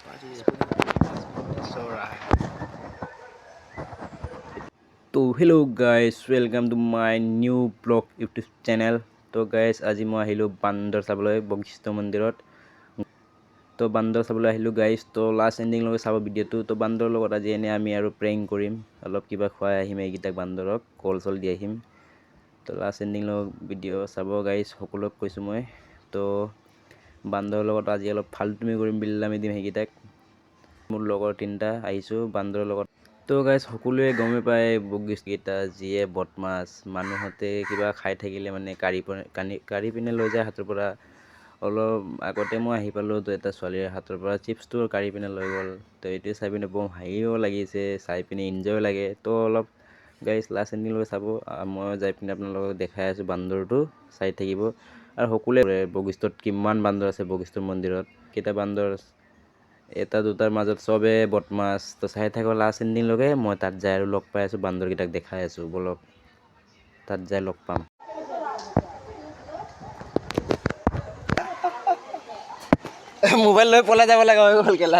सो रहा है। तो hello guys, welcome to my new blog YouTube channel. तो गाइस আজি মই আহিলোঁ বান্দৰ চাবলৈ বশিষ্ঠ মন্দিৰত। তো বান্দৰ চাবলৈ আহিলোঁ গাইস। তো লাষ্ট এণ্ডিংলৈকে চাব ভিডিঅ'টো। তো বান্দৰৰ লগত আজি এনে আমি আৰু প্ৰেংক কৰিম, অলপ কিবা খুৱাই আহিম এইকেইটাক বান্দৰক, কল চল দি আহিম। তো লাষ্ট এণ্ডিংলৈকে ভিডিঅ' চাব গাইস, সকলোক কৈছোঁ মই। তো বান্দৰৰ লগত আজি অলপ ফাল্টুমি কৰিম, বিল্লামি দিম সেইকেইটাক। মোৰ লগৰ তিনিটা আহিছোঁ বান্দৰৰ লগত। তো গাইজ সকলোৱে গমে পায় বশিষ্ঠকেইটা যিয়ে বদমাছ, মানুহতে কিবা খাই থাকিলে মানে কাঢ়ি পিনে লৈ যায় হাতৰ পৰা। অলপ আগতে মই আহি পালোঁ, তো এটা ছোৱালীৰ হাতৰ পৰা চিপছটো কাঢ়ি পিনে লৈ গ'ল। তো এইটোৱে চাই পিনে বৰ হাঁহিও লাগিছে, চাই পিনে এনজয় লাগে। তো অলপ গাইজ লাষ্ট এণ্ডিংলৈকে চাব। মই যাই পিনে আপোনালোকক দেখাই আছোঁ বান্দৰটো, চাই থাকিব। আৰু সকলোৱে বশিষ্ঠত কিমান বান্দৰ আছে, বশিষ্ঠ মন্দিৰত কেইটা বান্দৰ এটা দুটাৰ মাজত চবে বদমাছ। তো চাই থাকো লাষ্ট এণ্ডিংলৈকে। মই তাত যাই আৰু লগ পাই আছোঁ, বান্দৰকেইটাক দেখাই আছোঁ, বলক তাত যাই লগ পাম। মোবাইল লৈ পলাই যাব লগা হৈ গ'ল কেলা।